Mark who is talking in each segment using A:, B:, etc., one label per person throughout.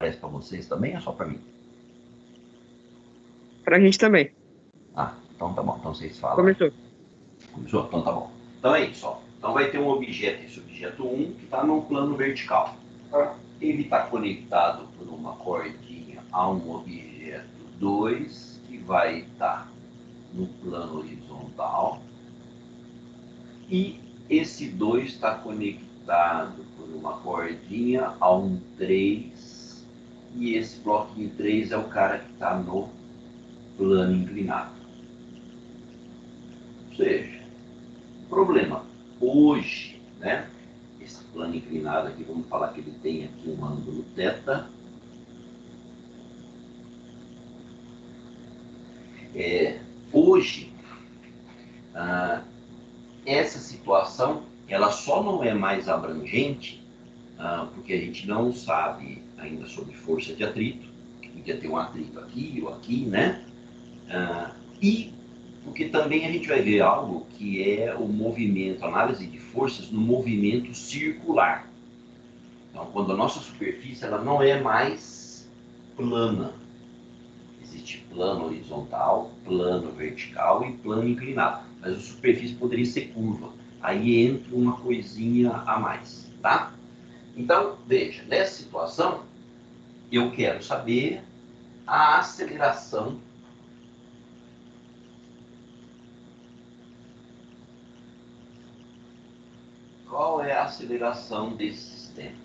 A: aparece para vocês também ou só para mim?
B: Pra gente também.
A: Ah, então tá bom. Então vocês falam.
B: Começou.
A: Começou? Então tá bom. Então é isso, ó. Então vai ter um objeto, esse objeto 1, que está no plano vertical. Ele está conectado por uma cordinha a um objeto 2, que vai estar no plano horizontal. E esse 2 está conectado por uma cordinha a um 3. E esse bloquinho 3 é o cara que está no plano inclinado. Ou seja, problema hoje, né? Esse plano inclinado aqui, vamos falar que ele tem aqui um ângulo θ. Hoje, essa situação, ela só não é mais abrangente porque a gente não sabe ainda sobre força de atrito, que podia ter um atrito aqui ou aqui, né? E porque também a gente vai ver algo que é o movimento, análise de forças no movimento circular. Então, quando a nossa superfície ela não é mais plana, existe plano horizontal, plano vertical e plano inclinado, mas a superfície poderia ser curva. Aí entra uma coisinha a mais, tá? Então, veja, nessa situação, eu quero saber a aceleração qual é a aceleração desse sistema,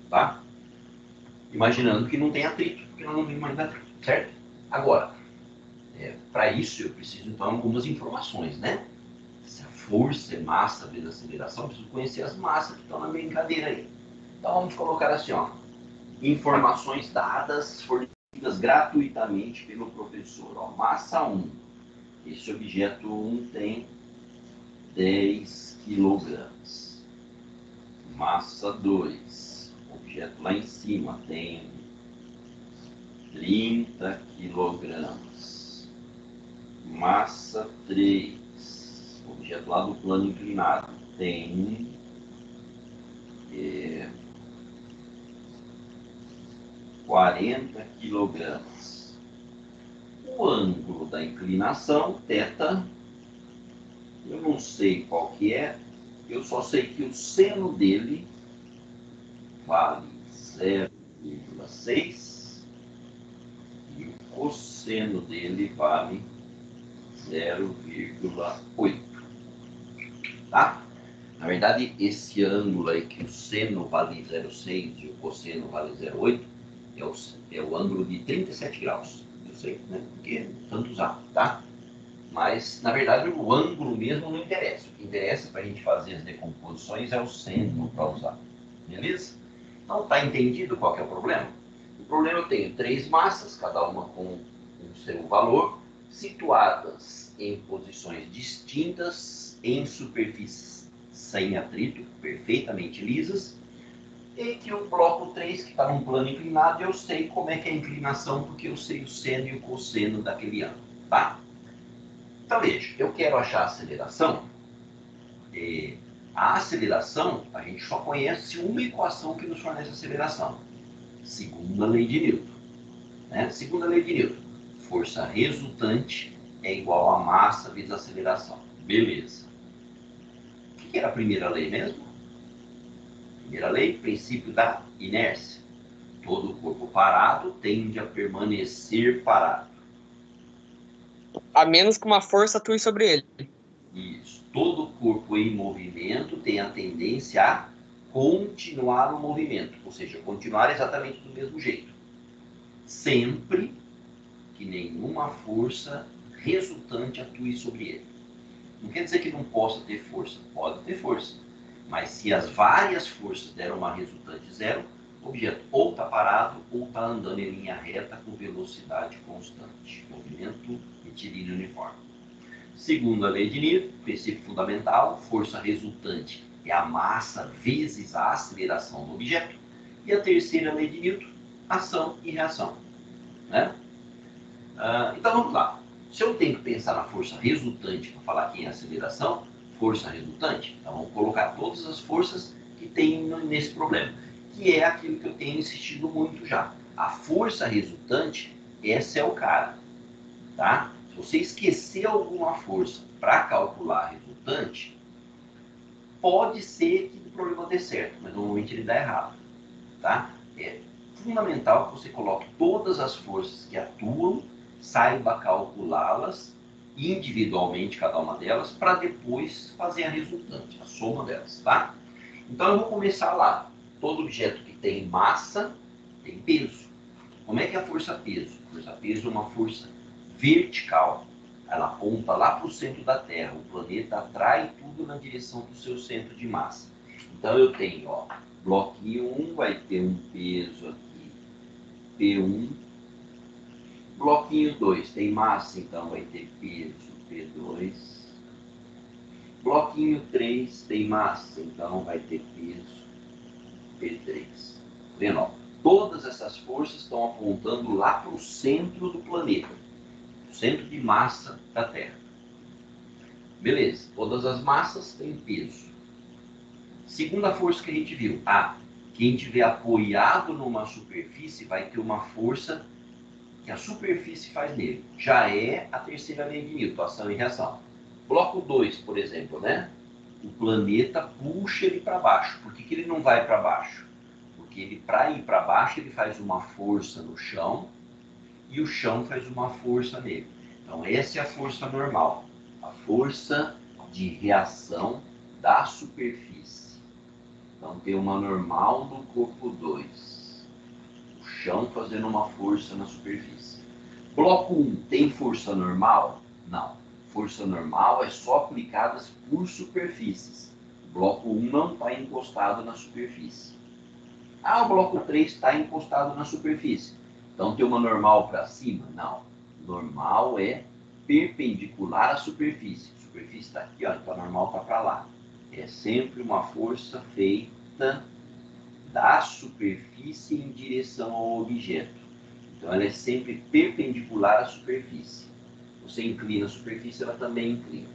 A: tá? Imaginando que não tem atrito, porque nós não temos mais atrito, certo? Agora, para isso eu preciso então de algumas informações, né? Se a força é massa vezes aceleração, eu preciso conhecer as massas que estão na brincadeira aí. Então vamos colocar assim, ó, informações dadas, fornecidas gratuitamente pelo professor. Ó, massa 1, esse objeto 1 tem 10 kg. Massa 2, objeto lá em cima tem 30 kg. Massa 3, objeto lá do plano inclinado, tem 40 kg. O ângulo da inclinação, θ, eu não sei qual que é, eu só sei que o seno dele vale 0,6 e o cosseno dele vale 0,8. Tá? Na verdade, esse ângulo aí que o seno vale 0,6 e o cosseno vale 0,8 é o ângulo de 37 graus. Eu sei, né? Porque tanto usar, tá? Mas, na verdade, o ângulo mesmo não interessa. O que interessa para a gente fazer as decomposições é o seno para usar. Beleza? Então, está entendido qual que é o problema? O problema eu tenho 3 massas, cada uma com o seu valor, situadas em posições distintas, em superfícies sem atrito, perfeitamente lisas, e que o bloco 3, que está num plano inclinado, eu sei como é que é a inclinação, porque eu sei o seno e o cosseno daquele ângulo, tá? Então, veja, eu quero achar a aceleração. A aceleração, a gente só conhece uma equação que nos fornece aceleração. Segunda lei de Newton. Né? Segunda lei de Newton. Força resultante é igual a massa vezes aceleração. Beleza. O que era a primeira lei mesmo? Primeira lei, princípio da inércia. Todo corpo parado tende a permanecer parado.
B: A menos que uma força atue sobre ele.
A: Isso. Todo corpo em movimento tem a tendência a continuar o movimento, ou seja, continuar exatamente do mesmo jeito. Sempre que nenhuma força resultante atue sobre ele. Não quer dizer que não possa ter força, pode ter força. Mas se as várias forças deram uma resultante zero, o objeto ou está parado ou está andando em linha reta com velocidade constante. Movimento retilíneo uniforme. Segundo a lei de Newton, princípio fundamental, força resultante é a massa vezes a aceleração do objeto. E a terceira lei de Newton, ação e reação. Né? Então vamos lá. Se eu tenho que pensar na força resultante para falar aqui em aceleração, força resultante, então vamos colocar todas as forças que tem nesse problema. que é aquilo que eu tenho insistido muito já. A força resultante, essa é o cara, tá? Se você esquecer alguma força para calcular a resultante, pode ser que o problema dê certo, mas normalmente ele dá errado, tá? É fundamental que você coloque todas as forças que atuam, saiba calculá-las individualmente, cada uma delas, para depois fazer a resultante, a soma delas, tá? Então eu vou começar lá. Todo objeto que tem massa tem peso. Como é que é a força-peso? Força-peso é uma força vertical. Ela aponta lá para o centro da Terra. O planeta atrai tudo na direção do seu centro de massa. Então eu tenho, ó, bloquinho 1 vai ter um peso aqui, P1. Bloquinho 2 tem massa, então vai ter peso, P2. Bloquinho 3 tem massa, então vai ter peso, P3. Vendo, ó, todas essas forças estão apontando lá para o centro do planeta, o centro de massa da Terra. Beleza, todas as massas têm peso. Segunda força que a gente viu, quem estiver apoiado numa superfície vai ter uma força que a superfície faz nele. Já é a terceira lei de Newton, ação e reação. Bloco 2, por exemplo, né? O planeta puxa ele para baixo. Por que ele não vai para baixo? Porque ele, para ir para baixo, ele faz uma força no chão e o chão faz uma força nele. Então, essa é a força normal. A força de reação da superfície. Então, tem uma normal no corpo 2. O chão fazendo uma força na superfície. Bloco 1 tem força normal? Não. Força normal é só aplicada por superfícies. O bloco 1 não está encostado na superfície. O bloco 3 está encostado na superfície. Então tem uma normal para cima? Não. Normal é perpendicular à superfície. A superfície está aqui, ó, então a normal está para lá. É sempre uma força feita da superfície em direção ao objeto. Então ela é sempre perpendicular à superfície. Você inclina a superfície, ela também inclina.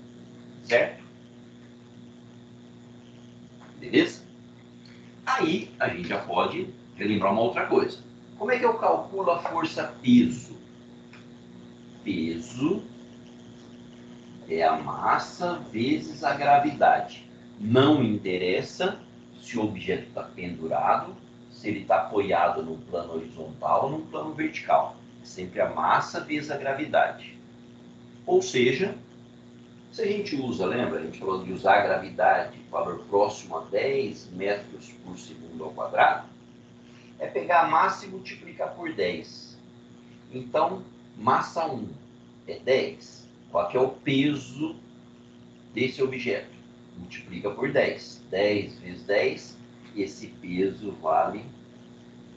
A: Certo? Beleza? Aí a gente já pode relembrar uma outra coisa. Como é que eu calculo a força peso? Peso é a massa vezes a gravidade. Não interessa se o objeto está pendurado, se ele está apoiado num plano horizontal ou num plano vertical. É sempre a massa vezes a gravidade. Ou seja, se a gente usa, lembra? A gente falou de usar a gravidade, valor próximo a 10 metros por segundo ao quadrado, é pegar a massa e multiplicar por 10. Então, massa 1 é 10. Qual que é o peso desse objeto? Multiplica por 10. 10 vezes 10, esse peso vale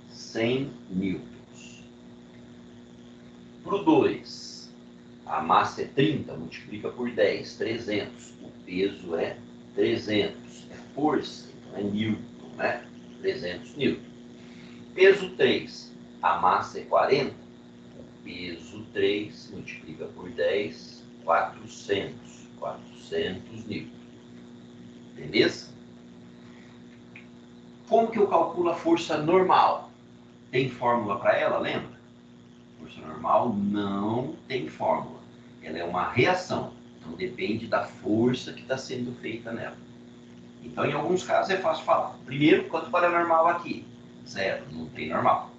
A: 100 newtons. Para o 2, a massa é 30, multiplica por 10, 300. O peso é 300. É força, então é newton, né? 300 newton. Peso 3, a massa é 40. O peso 3 multiplica por 10, 400. 400 newton. Beleza? Como que eu calculo a força normal? Tem fórmula para ela, lembra? Força normal não tem fórmula. Ela é uma reação. Então depende da força que está sendo feita nela. Então, em alguns casos é fácil falar. Primeiro, quanto vale a normal aqui? 0, não tem normal.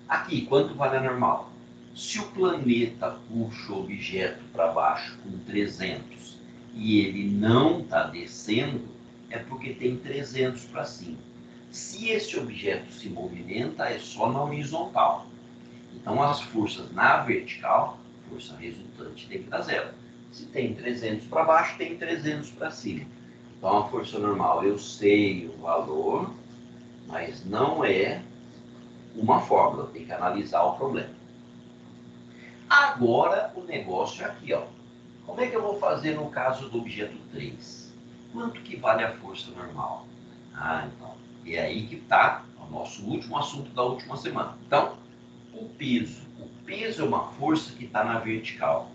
A: Aqui, quanto vale a normal? Se o planeta puxa o objeto para baixo com 300 e ele não está descendo, é porque tem 300 para cima. Se esse objeto se movimenta, é só na horizontal. Então, as forças na vertical, força resultante tem que dar 0. Se tem 300 para baixo, tem 300 para cima. Então, a força normal, eu sei o valor, mas não é uma fórmula, tem que analisar o problema. Agora, o negócio é aqui, ó. Como é que eu vou fazer no caso do objeto 3? Quanto que vale a força normal? Então, é aí que está o nosso último assunto da última semana. Então, o peso. O peso é uma força que está na vertical.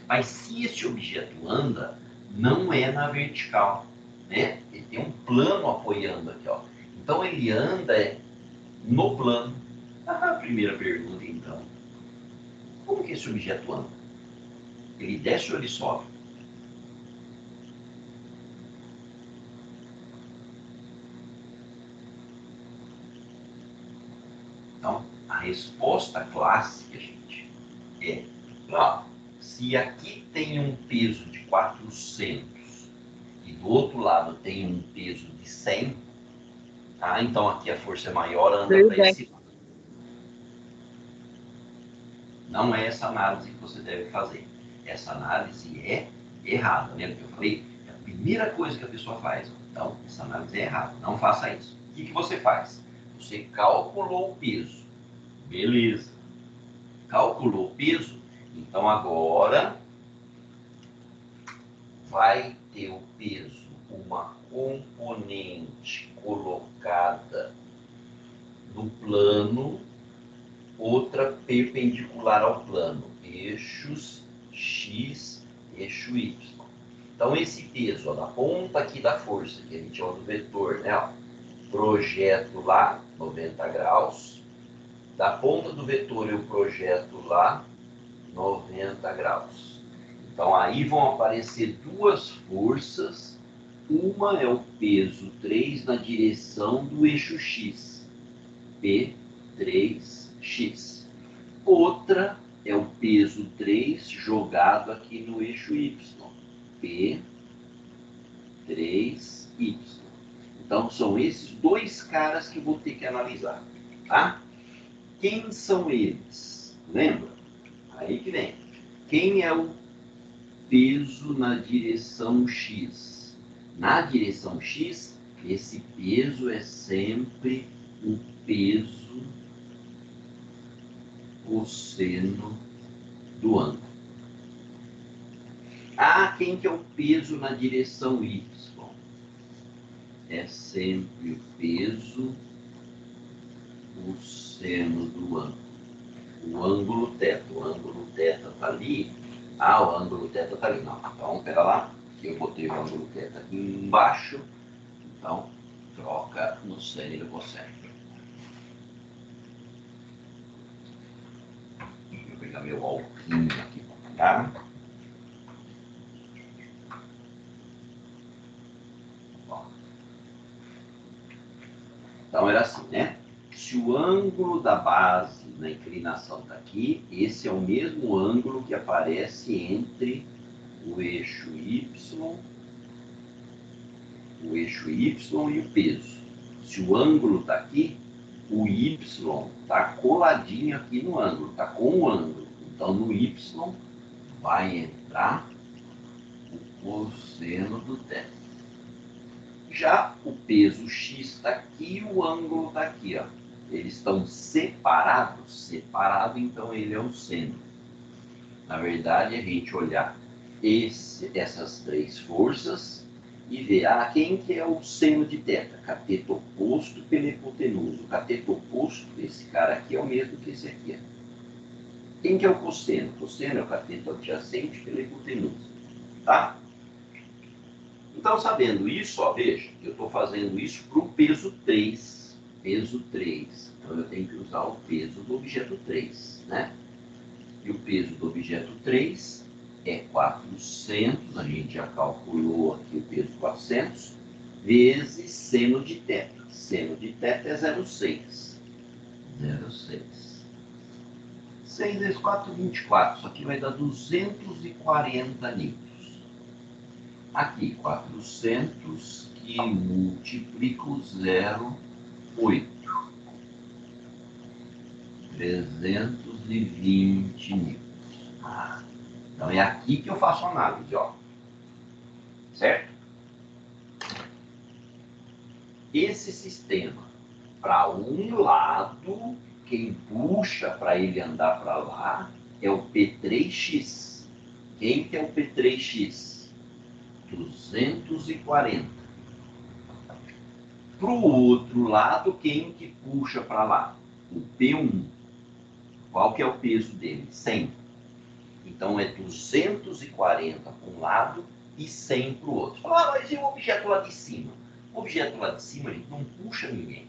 A: Mas se esse objeto anda, não é na vertical, né? Ele tem um plano apoiando aqui, ó. Então ele anda no plano. A primeira pergunta, então. Como que esse objeto anda? Ele desce ou ele sobe? Então, a resposta clássica, gente, é... Ó, se aqui tem um peso de 400 e do outro lado tem um peso de 100, tá? Então aqui a força é maior, anda para esse lado. Não é essa análise que você deve fazer. Essa análise é errada. Lembra que eu falei? É a primeira coisa que a pessoa faz. Então, essa análise é errada. Não faça isso. O que você faz? Você calculou o peso. Beleza. Calculou o peso. Então, agora vai ter o peso, uma componente colocada no plano, outra perpendicular ao plano, eixos X, eixo Y. Então, esse peso, ó, da ponta aqui da força, que a gente chama do vetor, né? Ó, projeto lá, 90 graus. Da ponta do vetor eu projeto lá, 90 graus. Então, aí vão aparecer duas forças. Uma é o peso 3 na direção do eixo X, P3X. Outra é o peso 3 jogado aqui no eixo Y, P3Y. Então, são esses dois caras que eu vou ter que analisar, tá? Quem são eles? Lembra? Aí que vem. Quem é o peso na direção X? Na direção X, esse peso é sempre o peso cosseno do ângulo. Ah, quem que é o peso na direção Y? É sempre o peso cosseno do ângulo. O ângulo θ. O ângulo θ está ali. Ah, o ângulo θ está ali. Não. Então, pera lá. Eu botei o ângulo θ aqui embaixo. Então, troca no seno e no cosseno. Vou pegar meu alquinho aqui para pegar. Então, era assim, né? Se o ângulo da base na inclinação está aqui, esse é o mesmo ângulo que aparece entre o eixo Y e o peso. Se o ângulo está aqui, o Y está coladinho aqui no ângulo, está com o ângulo. Então, no Y vai entrar o cosseno do θ. Já o peso X está aqui e o ângulo está aqui, ó. Eles estão separados, então ele é um seno. Na verdade, a gente olhar essas três forças e ver quem que é o seno de θ, cateto oposto pela hipotenusa. O cateto oposto desse cara aqui é o mesmo que esse aqui. Quem que é o cosseno? O cosseno é o cateto adjacente pela hipotenusa. Tá? Então, sabendo isso, ó, veja, eu estou fazendo isso para o peso 3. Peso 3. Então, eu tenho que usar o peso do objeto 3, né? E o peso do objeto 3 é 400, a gente já calculou aqui o peso 400, vezes seno de θ. Seno de θ é 0,6. 0,6. 6 vezes 4, 24. Isso aqui vai dar 240 newtons. Aqui, 400 que multiplico 0,8. 320 newtons. Então, é aqui que eu faço a análise, ó. Certo? Esse sistema, para um lado, quem puxa para ele andar para lá é o P3X. Quem que é o P3X? 240. Para o outro lado, quem que puxa para lá? O P1. Qual que é o peso dele? 100. Então, é 240 para um lado e 100 para o outro. Mas e o objeto lá de cima? O objeto lá de cima, ele não puxa ninguém.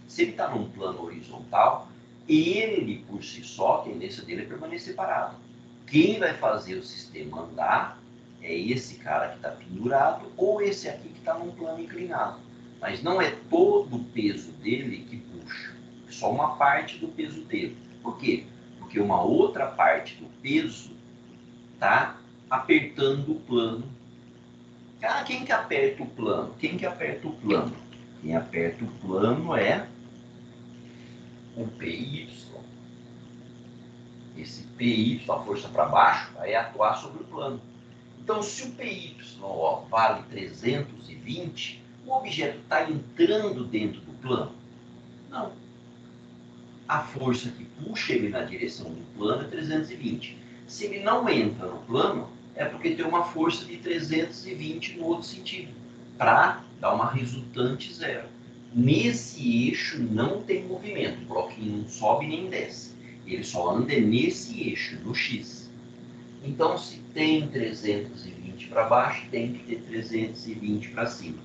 A: Se ele está num plano horizontal, ele, por si só, a tendência dele é permanecer parado. Quem vai fazer o sistema andar é esse cara que está pendurado ou esse aqui que está num plano inclinado. Mas não é todo o peso dele que puxa, é só uma parte do peso dele. Por quê? Porque uma outra parte do peso está apertando o plano. Ah, quem que aperta o plano? Quem que aperta o plano? Quem aperta o plano é o PY. Esse PY, a força para baixo, vai atuar sobre o plano. Então, se o PY vale 320, o objeto está entrando dentro do plano? Não. A força que puxa ele na direção do plano é 320. Se ele não entra no plano, é porque tem uma força de 320 no outro sentido, para dar uma resultante zero. Nesse eixo não tem movimento, o bloquinho não sobe nem desce. Ele só anda nesse eixo, no X. Então, se tem 320 para baixo, tem que ter 320 para cima.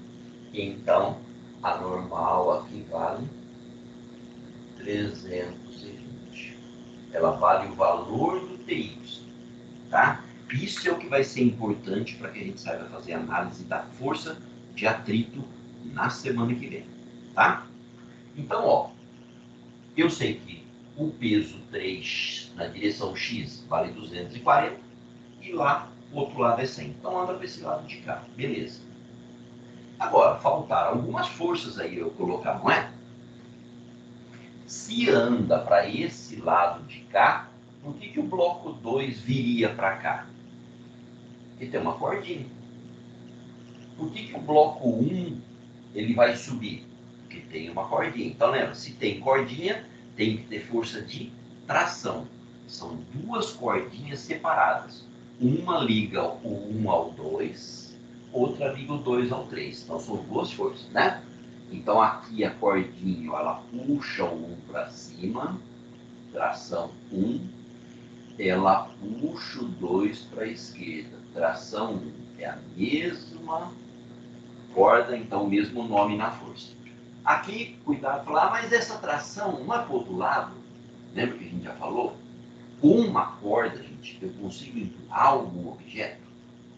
A: Então, a normal aqui vale 320. Ela vale o valor do TY, tá? Isso é o que vai ser importante para que a gente saiba fazer a análise da força de atrito na semana que vem, tá? Então, ó, eu sei que o peso 3 na direção X vale 240 e lá o outro lado é 100. Então, anda para esse lado de cá, beleza. Agora, faltaram algumas forças aí eu colocar, não é? Se anda para esse lado de cá, por que o bloco 2 viria para cá? Porque tem uma cordinha. Por que o bloco 1 ele vai subir? Porque tem uma cordinha. Então, lembra, se tem cordinha, tem que ter força de tração. São duas cordinhas separadas. Uma liga o 1 ao 2, outra liga o 2 ao 3. Então, são duas forças, né? Então, aqui a cordinha, ela puxa o 1 para cima, tração 1. Ela puxa o 2 para a esquerda, tração 1. É a mesma corda, então, o mesmo nome na força. Aqui, cuidado, falar, mas essa tração não é para o outro lado? Lembra que a gente já falou? Com uma corda, gente, eu consigo empurrar algum objeto?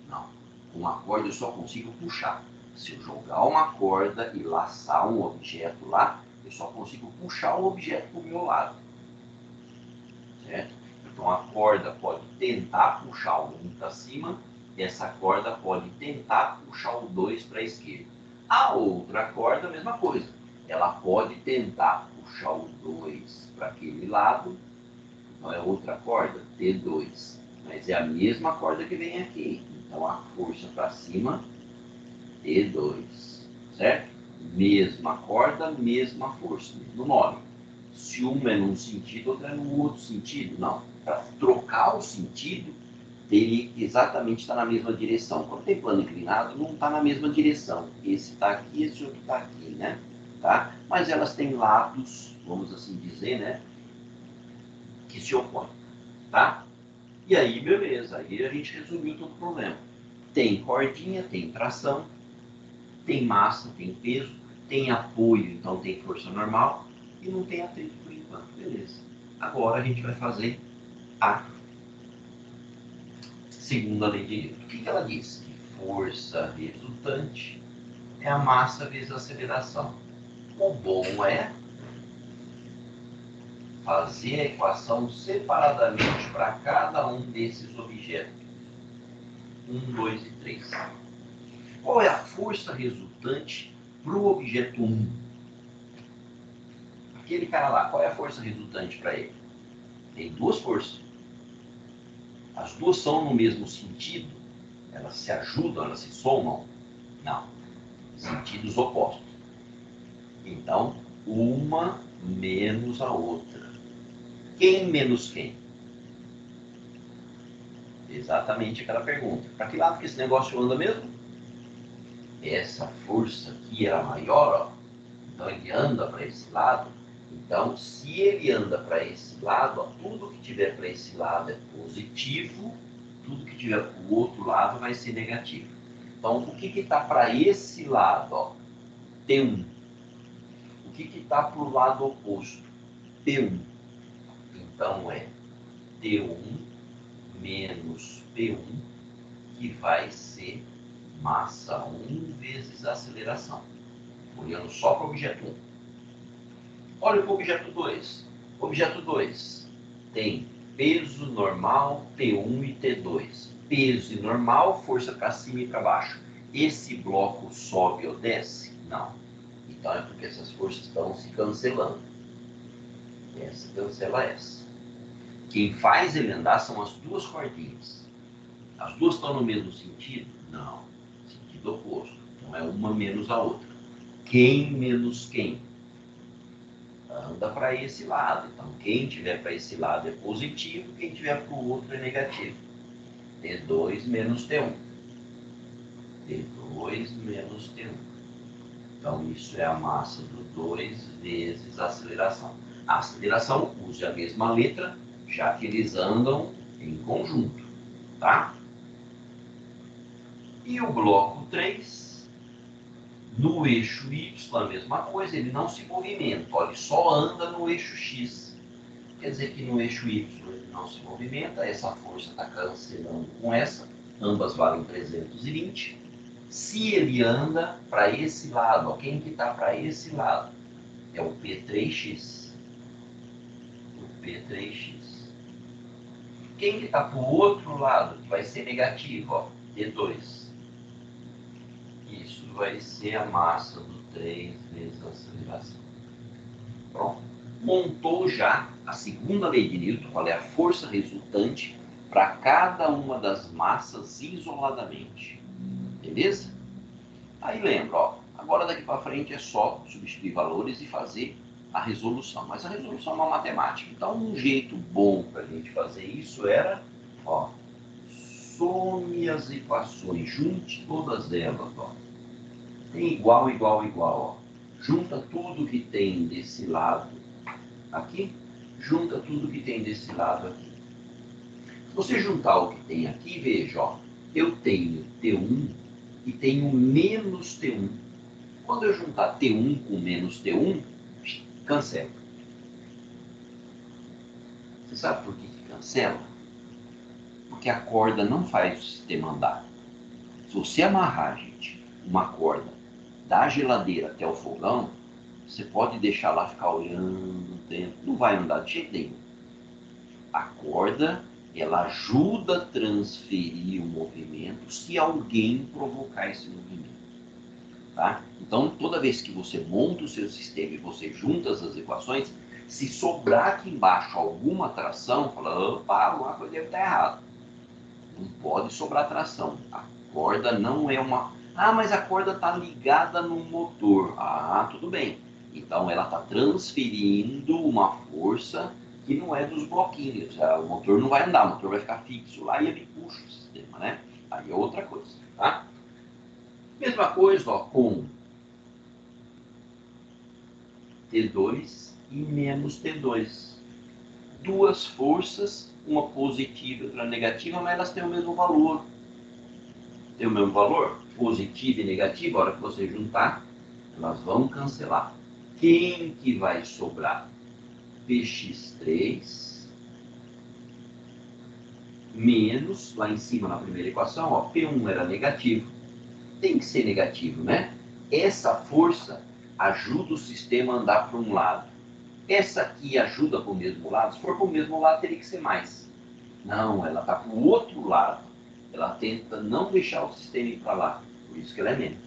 A: Não. Com uma corda eu só consigo puxar. Se eu jogar uma corda e laçar um objeto lá, eu só consigo puxar o objeto para o meu lado. Certo? Então a corda pode tentar puxar o 1 para cima, e essa corda pode tentar puxar o 2 para a esquerda. A outra corda, a mesma coisa. Ela pode tentar puxar o 2 para aquele lado, então é outra corda, T2. Mas é a mesma corda que vem aqui. Então a força para cima, T2. Certo? Mesma corda, mesma força, mesmo nome. Se uma é num sentido, outra é no outro sentido. Não. Para trocar o sentido, ele exatamente está na mesma direção. Quando tem plano inclinado, não está na mesma direção. Esse está aqui, esse outro está aqui, né? Tá? Mas elas têm lados, vamos assim dizer, né? Que se opõem, tá? E aí, beleza. Aí a gente resumiu todo o problema. Tem cordinha, tem tração, tem massa, tem peso, tem apoio, então tem força normal, e não tem atrito por enquanto. Beleza. Agora a gente vai fazer a segunda lei de Newton. O que ela diz? Que força resultante é a massa vezes a aceleração. O bom é fazer a equação separadamente para cada um desses objetos. 1, 2 e 3. Qual é a força resultante para o objeto 1? Aquele cara lá, qual é a força resultante para ele? Tem duas forças. As duas são no mesmo sentido? Elas se ajudam, elas se somam? Não. Sentidos opostos. Então, uma menos a outra. Quem menos quem? Exatamente aquela pergunta. Para que lado que esse negócio anda mesmo? Essa força aqui era maior, ó. Então ele anda para esse lado. Então, se ele anda para esse lado, ó, tudo que tiver para esse lado é positivo, tudo que tiver para o outro lado vai ser negativo. Então, o que está para esse lado? Ó? T1. O que está para o lado oposto? P1. Então é T1 menos P1, que vai ser massa 1 vezes aceleração. Olhando só para o objeto 1. Olha para o objeto 2. Objeto 2 tem peso normal, T1 e T2. Peso e normal, força para cima e para baixo. Esse bloco sobe ou desce? Não. Então é porque essas forças estão se cancelando. Essa cancela essa. Quem faz ele andar são as duas cordinhas. As duas estão no mesmo sentido? Não. Sentido oposto. Então é uma menos a outra. Quem menos quem? Anda para esse lado. Então quem tiver para esse lado é positivo, quem tiver para o outro é negativo. T2 menos T1. T2 menos T1. Então isso é a massa do 2 vezes a aceleração. A aceleração usa a mesma letra, já que eles andam em conjunto, tá? E o bloco 3, no eixo Y, a mesma coisa, ele não se movimenta, ele só anda no eixo X. Quer dizer que no eixo Y ele não se movimenta, essa força está cancelando com essa, ambas valem 320. Se ele anda para esse lado, ó, quem que está para esse lado? É o P3x. O P3x. Quem que está para o outro lado, que vai ser negativo, ó, T2. Isso vai ser a massa do 3 vezes a aceleração. Pronto. Montou já a segunda lei de Newton, qual é a força resultante para cada uma das massas isoladamente. Beleza? Aí lembra, ó, agora daqui para frente é só substituir valores e fazer a resolução. Mas a resolução é uma matemática. Então, um jeito bom para a gente fazer isso era, ó, some as equações, junte todas elas, ó. Tem igual, igual, igual, ó. Junta tudo que tem desse lado aqui, junta tudo que tem desse lado aqui. Se você juntar o que tem aqui, veja, ó, eu tenho T1 e tenho menos T1. Quando eu juntar T1 com menos T1, cancela. Você sabe por que cancela? Porque a corda não faz o sistema andar. Se você amarrar, gente, uma corda da geladeira até o fogão, você pode deixar lá ficar olhando um tempo, não vai andar de jeito nenhum. A corda, ela ajuda a transferir o movimento se alguém provocar esse movimento. Tá? Então, toda vez que você monta o seu sistema e você junta as equações, se sobrar aqui embaixo alguma tração, fala, opa, alguma coisa deve estar errada. Não pode sobrar tração. A corda não é uma... Ah, mas a corda está ligada no motor. Ah, tudo bem. Então, ela está transferindo uma força que não é dos bloquinhos. O motor não vai andar, o motor vai ficar fixo lá e ele puxa o sistema, né? Aí é outra coisa, tá? Mesma coisa, ó, com T2 e menos T2. Duas forças, uma positiva e outra negativa, mas elas têm o mesmo valor. Tem o mesmo valor? Positiva e negativa, a hora que você juntar, elas vão cancelar. Quem que vai sobrar? Px3 menos, lá em cima na primeira equação, ó, P1 era negativo. Tem que ser negativo, né? Essa força ajuda o sistema a andar para um lado. Essa aqui ajuda para o mesmo lado. Se for para o mesmo lado, teria que ser mais. Não, ela está para o outro lado. Ela tenta não deixar o sistema ir para lá. Por isso que ela é menos.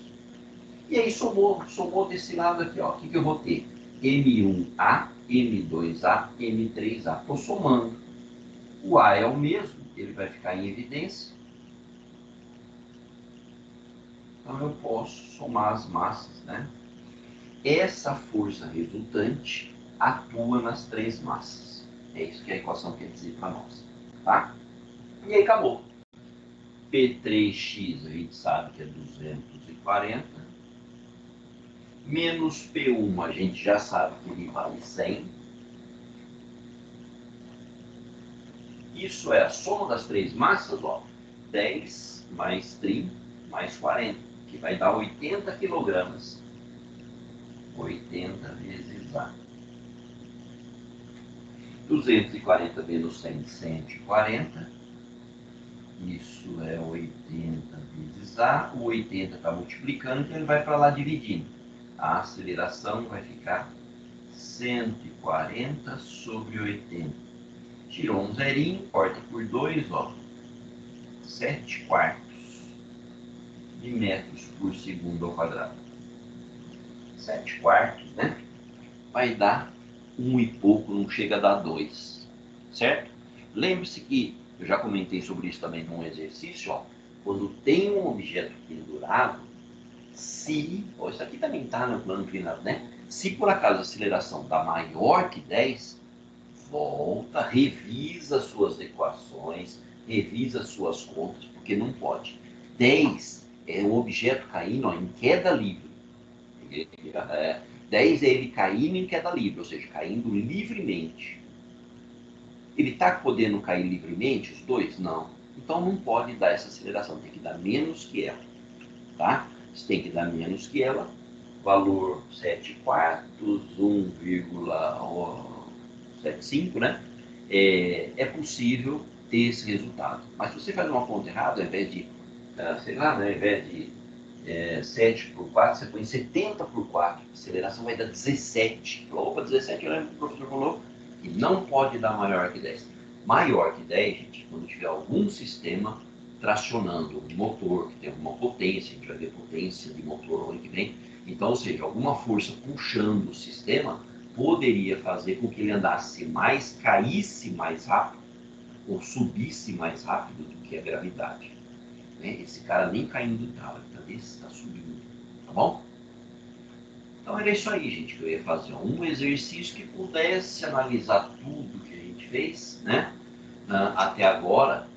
A: E aí somou desse lado aqui, ó. O que eu vou ter? M1A, M2A, M3A. Estou somando. O A é o mesmo, ele vai ficar em evidência. Então eu posso somar as massas, né? Essa força resultante atua nas três massas. É isso que a equação quer dizer para nós, tá? E aí acabou. P3x a gente sabe que é 240. Menos P1 a gente já sabe que ele vale 100. Isso é a soma das três massas, ó. 10 mais 30 mais 40, que vai dar 80 quilogramas. 80 vezes A. 240 menos 100, 140. Isso é 80 vezes A. O 80 está multiplicando, então ele vai para lá dividindo. A aceleração vai ficar 140 sobre 80. Tirou um zerinho, corta por 2, ó. 7 quartos de metros por segundo ao quadrado. 7 quartos, né? Vai dar 1 e pouco, não chega a dar 2. Certo? Lembre-se que eu já comentei sobre isso também num exercício, ó. Quando tem um objeto pendurado, se, ó, isso aqui também está no plano inclinado, né? Se por acaso a aceleração dá maior que 10, volta, revisa suas equações, revisa suas contas, porque não pode. 10 é um objeto caindo, ó, em queda livre. 10 é ele caindo em queda livre, ou seja, caindo livremente. Ele está podendo cair livremente, os dois? Não. Então não pode dar essa aceleração, tem que dar menos que ela. Tá? Você tem que dar menos que ela. Valor 7 quartos, 1,75, né? É possível ter esse resultado. Mas se você faz uma conta errada, ao invés de, sei lá, né, ao invés de 7 por 4, você põe 70 por 4. A aceleração vai dar 17. Opa, 17, eu lembro que o professor falou que não pode dar maior que 10. Maior que 10, gente, quando tiver algum sistema tracionando um motor que tem alguma potência, a gente vai ver potência de motor ano que vem. Então, ou seja, alguma força puxando o sistema poderia fazer com que ele andasse mais, caísse mais rápido ou subisse mais rápido do que a gravidade. Né? Esse cara nem caindo estava, esse está subindo, tá bom? Então era isso aí, gente, que eu ia fazer. Um exercício que pudesse analisar tudo que a gente fez, né? Até agora.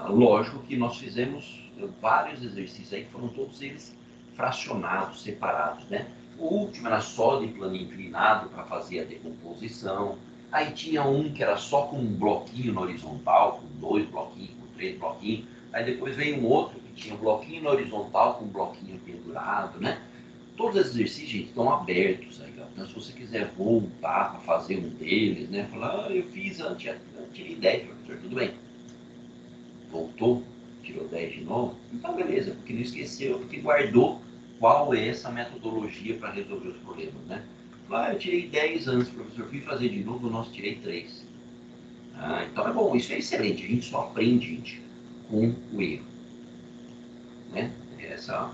A: Lógico que nós fizemos vários exercícios aí, que foram todos eles fracionados, separados, né? O último era só de plano inclinado para fazer a decomposição. Aí tinha um que era só com um bloquinho na horizontal, com 2 bloquinhos, com 3 bloquinhos. Aí depois veio um outro que tinha um bloquinho na horizontal com um bloquinho pendurado, né? Todos esses exercícios, gente, estão abertos aí, ó. Então, se você quiser voltar para fazer um deles, né? Falar, eu fiz antes, eu tirei 10, professor, tudo bem. Voltou, tirou 10 de novo, então beleza, porque não esqueceu, porque guardou qual é essa metodologia para resolver os problemas, né? Eu tirei 10 antes, professor, fui fazer de novo, nossa, tirei 3. Então é bom, isso é excelente, a gente só aprende, gente, com o erro, né? Essa é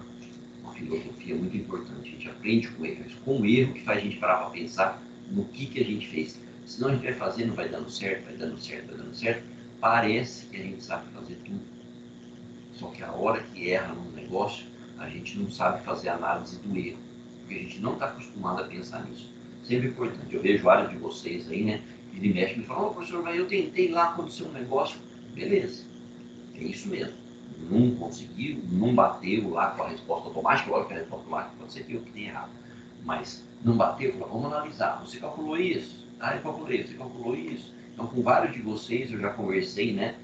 A: uma filosofia muito importante, a gente aprende com o erro, é com o erro que faz a gente parar para pensar no que a gente fez. Senão a gente vai fazendo, vai dando certo, vai dando certo, vai dando certo, parece que a gente sabe fazer tudo. Só que a hora que erra num negócio, a gente não sabe fazer análise do erro, porque a gente não está acostumado a pensar nisso. Sempre importante. Eu vejo vários de vocês aí, né? Ele mexe e me fala, professor, mas eu tentei lá acontecer um negócio. Beleza, é isso mesmo. Não conseguiu, não bateu lá com a resposta automática, lógico que a resposta automática pode ser que eu que tenha errado. Mas não bateu, vamos analisar. Você calculou isso? Eu calculei, você calculou isso? Então, com vários de vocês eu já conversei, né?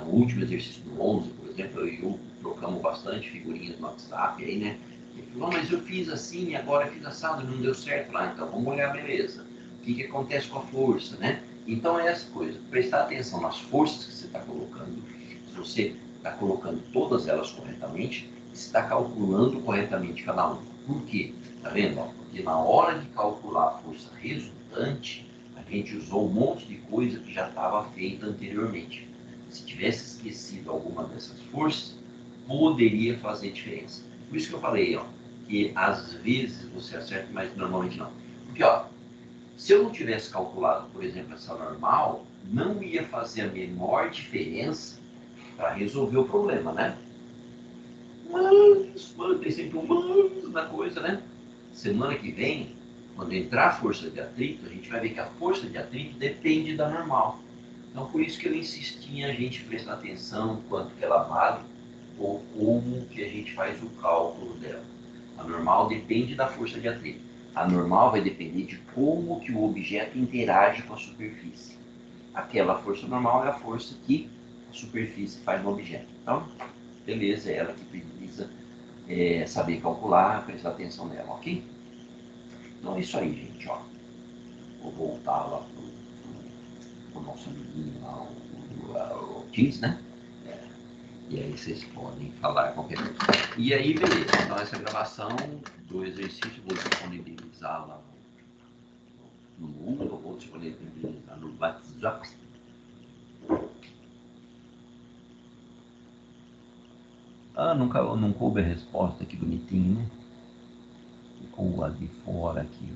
A: No último exercício do 11, por exemplo, eu e o trocamos bastante figurinhas no WhatsApp aí, né? Ele falou, mas eu fiz assim, agora fiz assado, não deu certo. Então vamos olhar, beleza. O que acontece com a força, né? Então é essa coisa, prestar atenção nas forças que você está colocando, se você está colocando todas elas corretamente, está calculando corretamente cada uma. Por quê? Tá vendo? Porque na hora de calcular a força resultante, a gente usou um monte de coisa que já estava feita anteriormente. Se tivesse esquecido alguma dessas forças, poderia fazer diferença. Por isso que eu falei, ó, que às vezes você acerta, mas normalmente não. Porque, ó, se eu não tivesse calculado, por exemplo, essa normal, não ia fazer a menor diferença para resolver o problema, né? Mas tem sempre um mas na coisa, né? Semana que vem, quando entrar a força de atrito, a gente vai ver que a força de atrito depende da normal. Então, por isso que eu insisti em a gente prestar atenção quanto que ela vale ou como que a gente faz o cálculo dela. A normal depende da força de atrito. A normal vai depender de como que o objeto interage com a superfície. Aquela força normal é a força que a superfície faz no objeto. Então, beleza, é ela que precisa saber calcular, prestar atenção nela, ok? Então é isso aí, gente, ó. Vou voltar lá pro nosso amiguinho lá, o Teams, né? E aí vocês podem falar qualquer coisa. E aí, beleza. Então essa gravação do exercício eu vou disponibilizar lá no Google, eu vou disponibilizar no WhatsApp. Ah, nunca coube a resposta, que bonitinho, né? Ficou lá de fora aqui.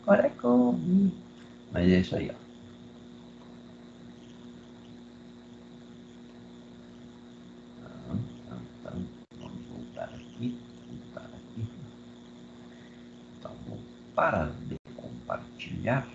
A: Agora coube. Mas é isso aí, ó. Vamos voltar aqui. Então, vou parar de compartilhar.